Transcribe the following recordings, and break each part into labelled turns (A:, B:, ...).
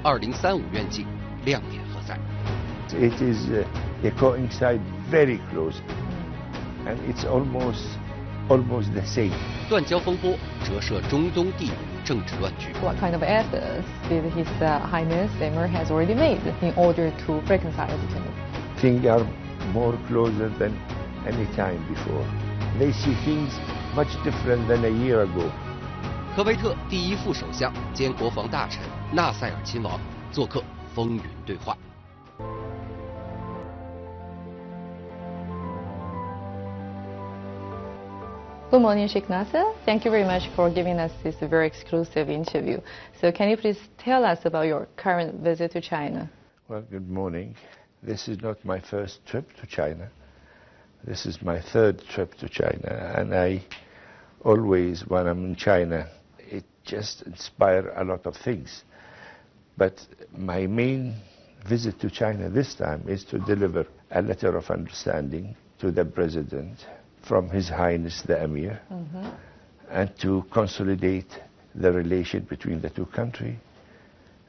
A: 2035愿景亮点何在？
B: It is they coincide very closely, and it's almost the same.
A: 断交风波折射中东地缘政治乱局。
C: What kind of efforts did His Highness Emir has already made in order to reconcile the two?
B: Things are more closer than any time before. They see things much different than a year ago.
A: 科威特第一副首相兼国防大臣纳赛尔亲王做客风云对话。
C: Good morning, Sheikh Nasser. Thank you very much for giving us this very exclusive interview. So can you please tell us about your current visit to China?
B: Well, good morning. This is not my first trip to China. This is my third trip to China, and I always, when I'm in China, it just inspires a lot of things. But my main visit to China this time is to deliver a letter of understanding to the President from His Highness the Emir, and to consolidate the relation between the two countries,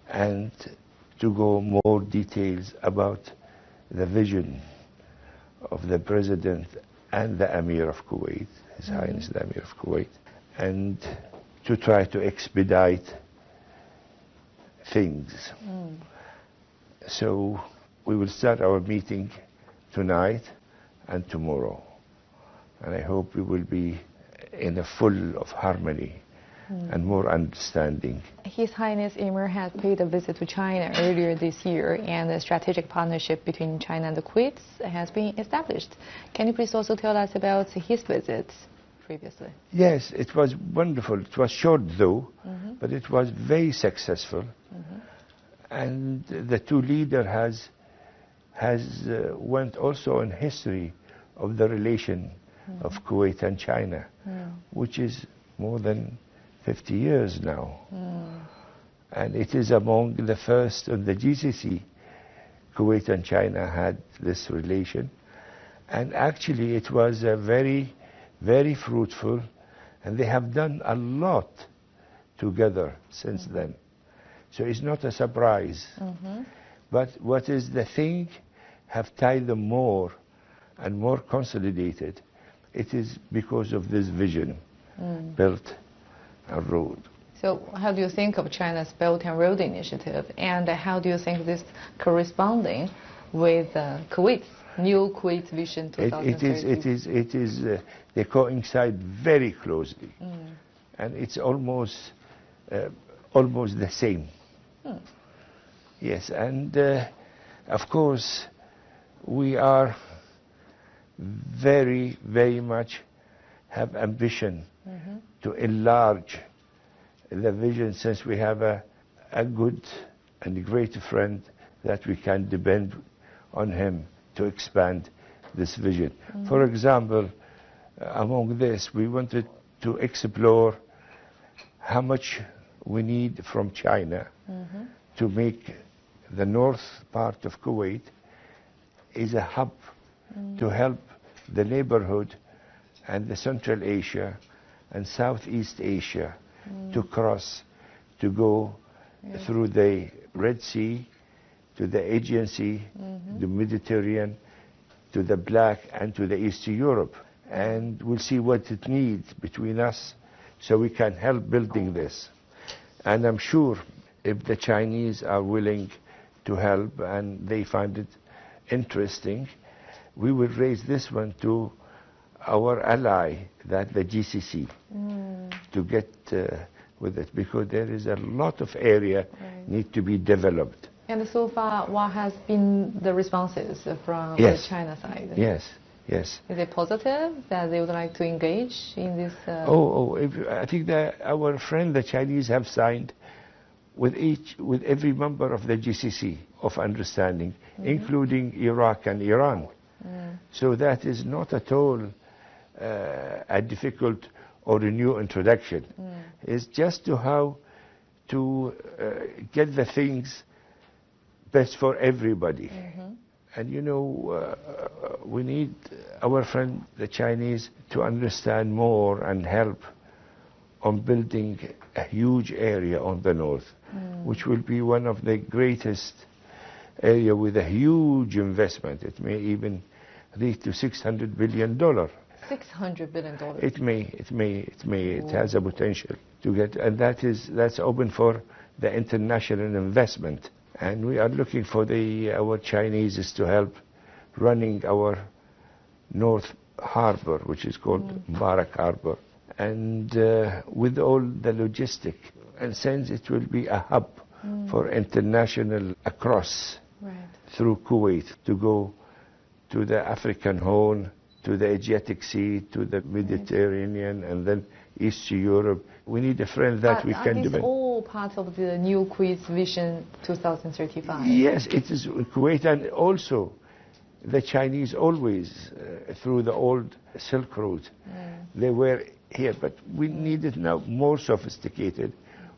B: and to go more details about the vision of the President and the Emir of Kuwait, His Highness the Emir of Kuwait, and to try to expedite things. So we will start our meeting tonight and tomorrow. And I hope we will be in a full of harmony and more understanding.
C: His Highness Emir had paid a visit to China earlier this year, and a strategic partnership between China and the Kuwait has been established. Can you please also tell us about his visits previously?
B: Yes, it was wonderful. It was short though, but it was very successful. And the two leaders went also in history of the relation of Kuwait and China, which is more than 50 years now. And it is among the first of the GCC. Kuwait and China had this relation. And actually it was very, very fruitful, and they have done a lot together since then. So it's not a surprise. But what is the thing have tied them more and more consolidated? It is because of this vision, Belt and Road.
C: So how do you think of China's Belt and Road Initiative, and how do you think this corresponding with Kuwait's new Kuwait Vision 2030?
B: It is they coincide very closely, and it's almost the same. Yes, and of course we are very, very much have ambition to enlarge the vision, since we have a good and great friend that we can depend on him to expand this vision. For example, among this, we wanted to explore how much we need from China to make the north part of Kuwait is a hub to help the neighborhood and the Central Asia and Southeast Asia to cross, to go through the Red Sea, to the Aegean Sea, the Mediterranean, to the Black, and to the East Europe. And we'll see what it needs between us so we can help building this. And I'm sure if the Chinese are willing to help and they find it interesting, we will raise this one to our ally, that the GCC, to get with it, because there is a lot of area need to be developed.
C: And so far, what has been the responses from
B: Yes.
C: the China side?
B: Yes, yes.
C: Is it positive that they would like to engage in this?
B: I think that our friend, the Chinese, have signed with every member of the GCC of understanding, including Iraq and Iran. So that is not at all a difficult or a new introduction. It's just to how to get the things best for everybody. And you know, we need our friend the Chinese to understand more and help on building a huge area on the north, which will be one of the greatest area with a huge investment. It may even reach to $600 billion.
C: $600 billion.
B: It has a potential to get, and that's open for the international investment. And we are looking for our Chinese to help running our North Harbor, which is called Mubarak Harbor, and with all the logistic. And since it will be a hub for international across through Kuwait to go to the African Horn, to the Adriatic Sea, to the Mediterranean, and then East to Europe. We need a friend that we can do.
C: Are these all part of the new Kuwait's Vision 2035?
B: Yes, it is Kuwait, and also the Chinese always, through the old Silk Road, they were here, but we need it now more sophisticated,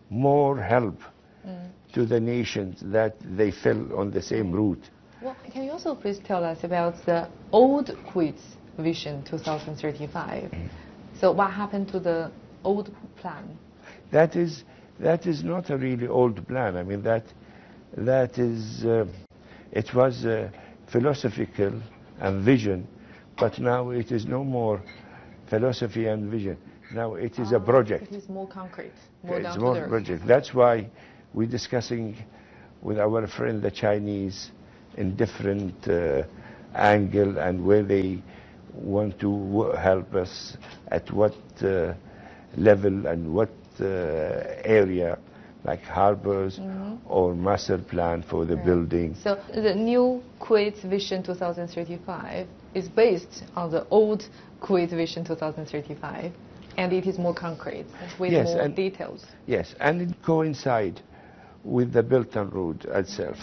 B: more help to the nations that they fell on the same route.
C: Well, can you also please tell us about the old Kuwait's Vision 2035? So what happened to the old plan?
B: That is not a really old plan. I mean, that is, it was philosophical and vision, but now it is no more philosophy and vision. Now it is a project.
C: It is more concrete, more
B: it's
C: down
B: more
C: to earth.
B: project. That's why we're discussing with our friend the Chinese in different angle and where they want to help us at what level and what area, like harbors or master plan for the building.
C: So the new Kuwait Vision 2035 is based on the old Kuwait Vision 2035, and it is more concrete with more details.
B: Yes, and it coincides with the Belt and Road itself.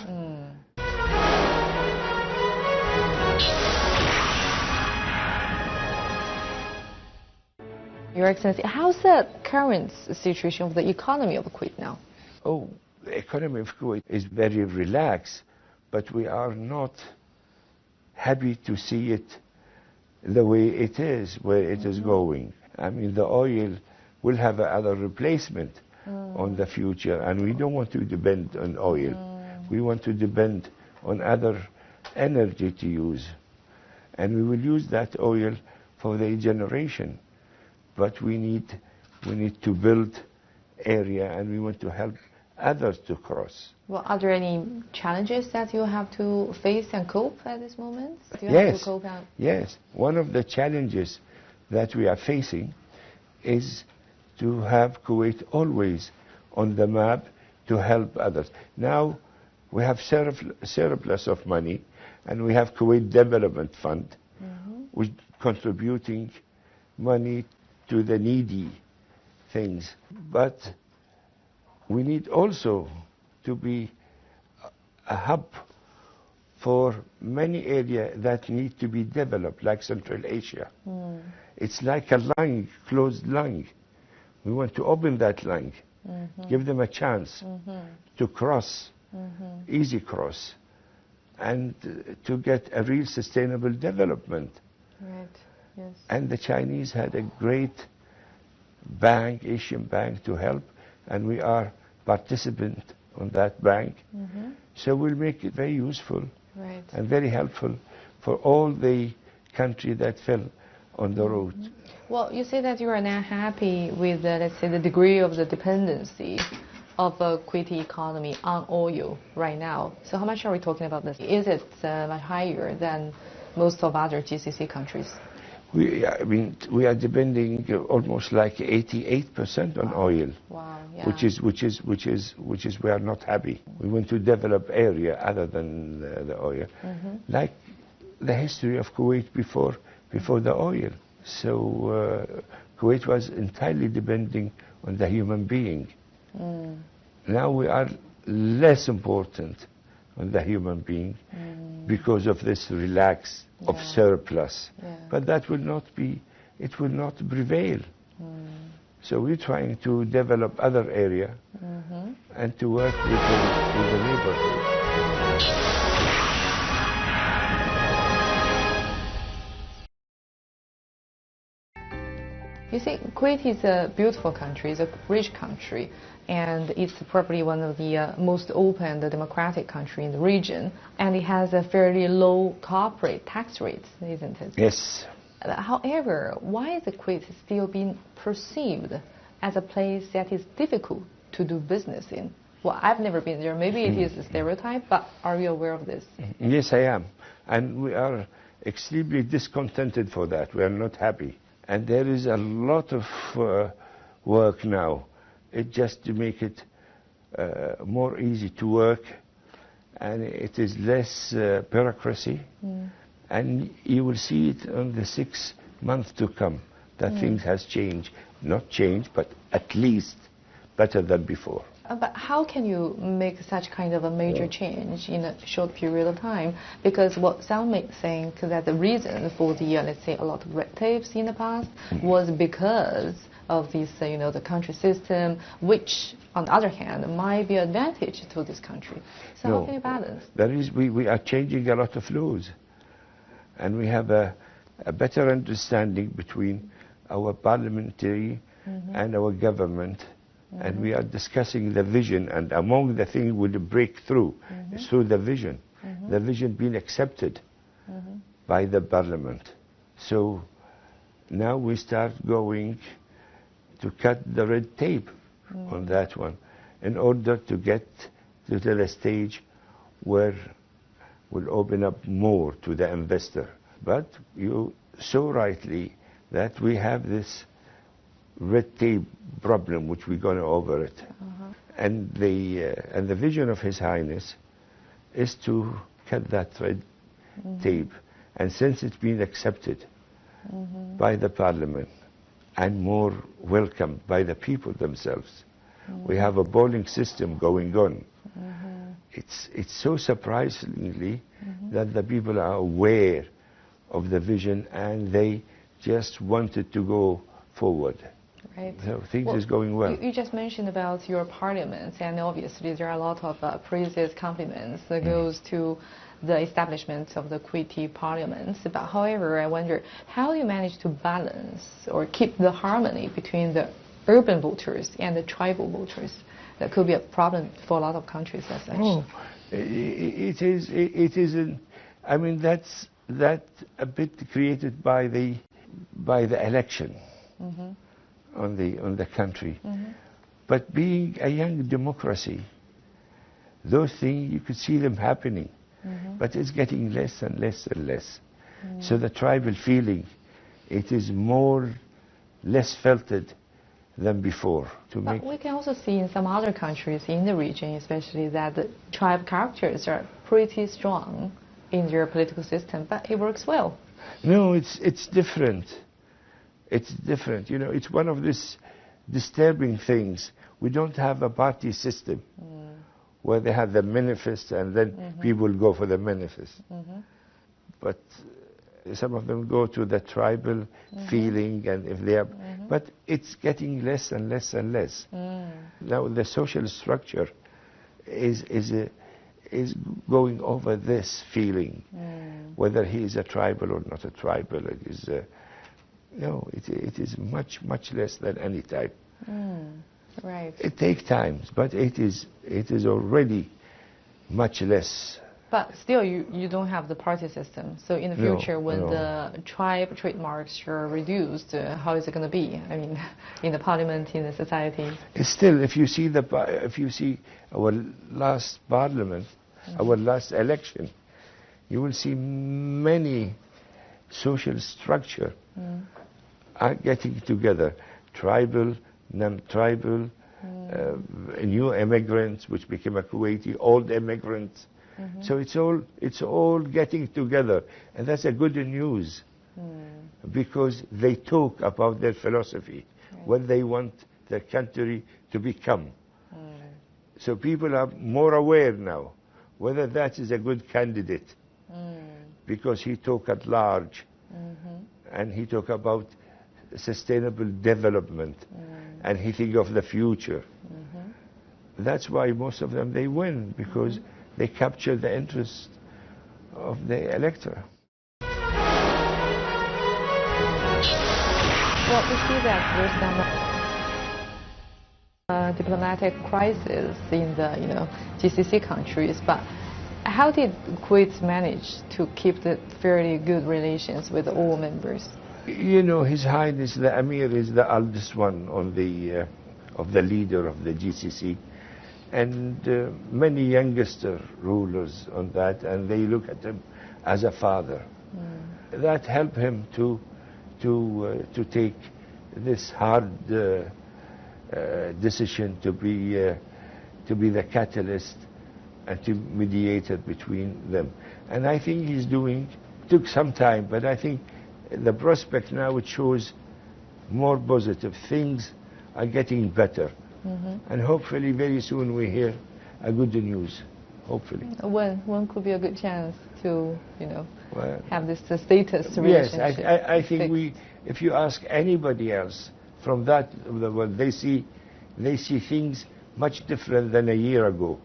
C: Your Excellency, how's the current situation of the economy of Kuwait now?
B: Oh, the economy of Kuwait is very relaxed, but we are not happy to see it the way it is, where it is going. I mean, the oil will have other replacement on the future, and we don't want to depend on oil. We want to depend on other energy to use, and we will use that oil for the generation. But we need to build area, and we want to help others to cross.
C: Well, are there any challenges that you have to face and cope at this moment? Do you have to cope out?
B: Yes. One of the challenges that we are facing is to have Kuwait always on the map to help others. Now we have surplus of money, and we have Kuwait Development Fund, which contributing money to the needy things. But we need also to be a hub for many areas that need to be developed, like Central Asia. It's like a lung, closed lung. We want to open that lung, give them a chance to cross, easy cross, and to get a real sustainable development.
C: Right. Yes.
B: And the Chinese had a great bank, Asian bank, to help, and we are participant on that bank. So we'll make it very useful and very helpful for all the country that fell on the road.
C: Well, you say that you are not happy with, let's say, the degree of the dependency of the Kuwaiti economy on oil right now. So how much are we talking about this? Is it much higher than most of other GCC countries?
B: We are depending almost like 88% on oil.
C: Wow, yeah.
B: which is we are not happy. We want to develop area other than the oil, like the history of Kuwait before the oil. So Kuwait was entirely depending on the human being. Now we are less important on the human being because of this relax of surplus. But that will not be, it will not prevail. So we're trying to develop other area and to work with the neighborhood.
C: You see, Kuwait is a beautiful country, it's a rich country, and it's probably one of the most open, democratic country in the region, and it has a fairly low corporate tax rate, isn't it?
B: Yes.
C: However, why is Kuwait still being perceived as a place that is difficult to do business in? Well, I've never been there. Maybe it is a stereotype, but are you aware of this?
B: Yes, I am. And we are extremely discontented for that. We are not happy. And there is a lot of work now. It just to make it more easy to work, and it is less bureaucracy. And you will see it on the 6 months to come, that things has changed. Not changed, but at least better than before.
C: But how can you make such kind of a major change in a short period of time? Because what some may think that the reason for the, let's say, a lot of red tapes in the past was because of this, the country system, which, on the other hand, might be an advantage to this country. So how can you balance?
B: That is, we are changing a lot of laws. And we have a better understanding between our parliamentary and our government. And we are discussing the vision, and among the things we will break through is through the vision. The vision being accepted by the parliament. So now we start going to cut the red tape on that one in order to get to the stage where we'll open up more to the investor. But you so rightly that we have this red tape problem, which we're going to over it. And the vision of His Highness is to cut that red tape. And since it's been accepted by the Parliament and more welcomed by the people themselves, we have a polling system going on. It's so surprisingly that the people are aware of the vision and they just wanted to go forward.
C: Right.
B: So things is going well.
C: You just mentioned about your parliament, and obviously there are a lot of praises, compliments that goes to the establishment of the Kuwaiti parliament. But however, I wonder how you manage to balance or keep the harmony between the urban voters and the tribal voters. That could be a problem for a lot of countries as such.
B: Oh, it is. I mean, that's a bit created by the election. On the country. But being a young democracy, those things, you could see them happening. But it's getting less and less and less. So the tribal feeling, it is less felt than before.
C: But we can also see in some other countries in the region, especially, that the tribe characters are pretty strong in their political system, but it works well.
B: No, it's different. It's different. It's one of these disturbing things. We don't have a party system where they have the manifest and then people go for the manifest. But some of them go to the tribal feeling, and if they are, but it's getting less and less and less. Now the social structure is going over this feeling, whether he is a tribal or not a tribal. It is. No, it is much, much less than any type.
C: Right.
B: It takes time, but it is already much less.
C: But still, you don't have the party system. So in the future, when the tribe trademarks are reduced, how is it going to be? I mean, in the parliament, in the society.
B: Still, if you see our last parliament, our last election, you will see many social structure are getting together, tribal, non-tribal, new immigrants which became a Kuwaiti, old immigrants. So it's all getting together, and that's a good news because they talk about their philosophy, what they want their country to become. So people are more aware now whether that is a good candidate because he talk at large. And he talk about sustainable development, and he think of the future. That's why most of them, they win, because they capture the interest of the electorate.
C: Well, we see that there's some diplomatic crisis in the GCC countries, but how did Kuwait manage to keep the fairly good relations with all members?
B: You know, His Highness the Emir is the eldest one on the of the leader of the GCC, and many youngster rulers on that, and they look at him as a father. That helped him to take this hard decision to be the catalyst and to mediate it between them. And I think he's took some time, but I think the prospect now, it shows more positive. Things are getting better. And hopefully very soon we hear a good news, hopefully.
C: When could be a good chance to, have this status relationship?
B: Yes, I think if you ask anybody else from that, well, they see things much different than a year ago.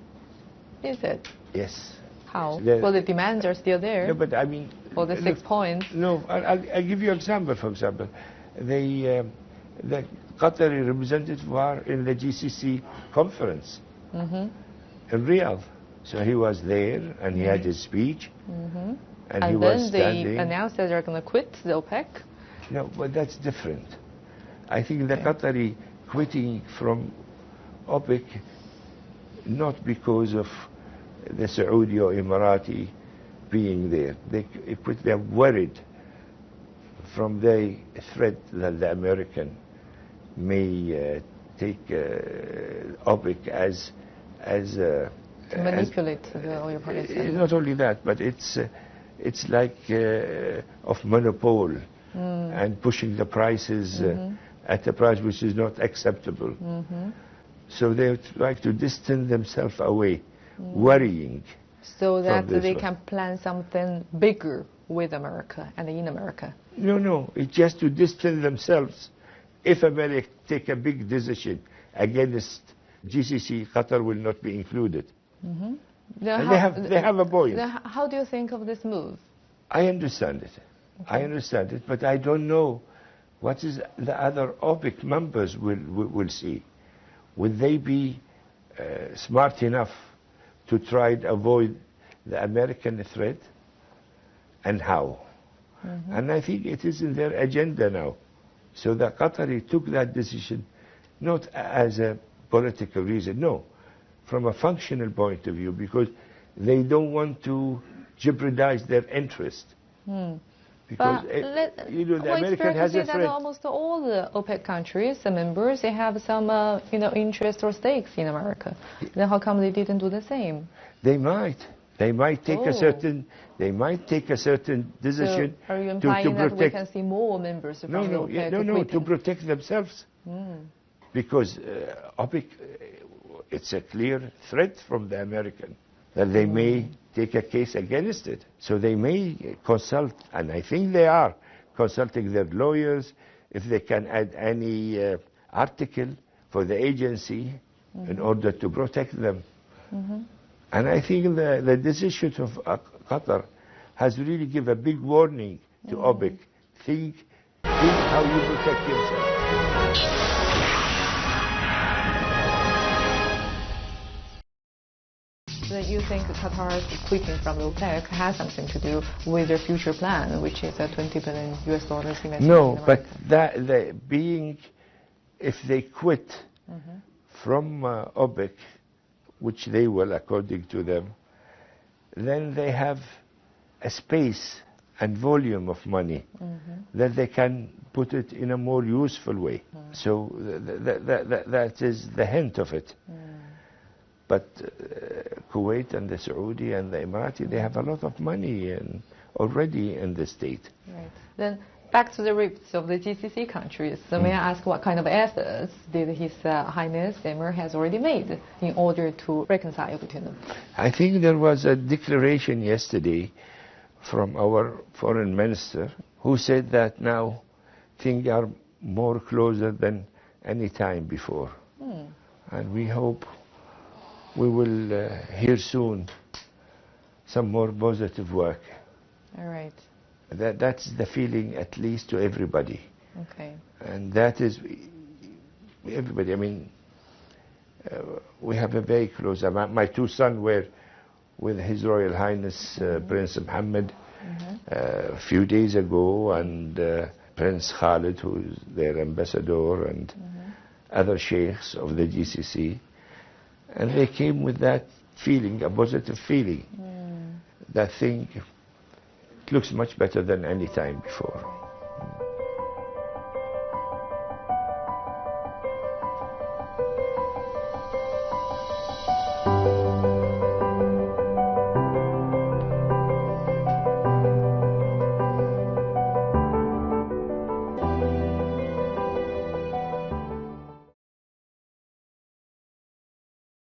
C: Is it?
B: Yes.
C: How? Well, the demands are still there.
B: No, but I mean...
C: For the 6 points.
B: No, I'll give you an example, for example. The Qatari representatives were in the GCC conference in Riyadh. So he was there, and he had his speech, and he was standing.
C: They announced that they're going to quit the OPEC.
B: No, but that's different. I think the Qatari quitting from OPEC, not because of the Saudi or Emirati being there. They quit. They're worried from the threat that the American may take OPEC as
C: to manipulate the oil price.
B: Not only that, but it's like of monopoly and pushing the prices at a price which is not acceptable. So they try to distance themselves away, worrying.
C: So that they can plan something bigger with America and in America.
B: No, it's just to distance themselves. If America take a big decision against GCC, Qatar will not be included. And they have a point.
C: How do you think of this move?
B: I understand it. Okay. I understand it, but I don't know what is the other OPEC members will see. Will they be smart enough to try to avoid the American threat, and how? And I think it is in their agenda now. So the Qatari took that decision not as a political reason, no, from a functional point of view, because they don't want to jeopardize their interest. Because the American has a threat.
C: That almost all the OPEC countries, the members, they have some interest or stakes in America. Then how come they didn't do the same?
B: They might take a certain decision.
C: So are you implying that we can see more members from OPEC?
B: No, to protect themselves. Because OPEC, it's a clear threat from the American that they may take a case against it. So they may consult, and I think they are consulting their lawyers, if they can add any article for the agency in order to protect them. And I think the decision of Qatar has really given a big warning to OPEC. Think how you protect yourself.
C: So you think Qatar's quitting from the OPEC has something to do with their future plan, which is a $20 billion investment?
B: No, but if they quit from OPEC, which they will according to them, then they have a space and volume of money that they can put it in a more useful way. So that is the hint of it. But Kuwait and the Saudi and the Emirati, they have a lot of money already in the state.
C: Right. Then back to the roots of the GCC countries. So may I ask what kind of efforts did His Highness Emir has already made in order to reconcile between them?
B: I think there was a declaration yesterday from our foreign minister who said that now things are more closer than any time before. And we hope we will hear soon some more positive work.
C: All right.
B: That's the feeling, at least to everybody.
C: Okay.
B: And that is, everybody, I mean, we have a very close, my two sons were with His Royal Highness Prince Mohammed a few days ago, and Prince Khalid, who is their ambassador, and other sheikhs of the GCC. And they came with that feeling, a positive feeling, that thing, it looks much better than any time before.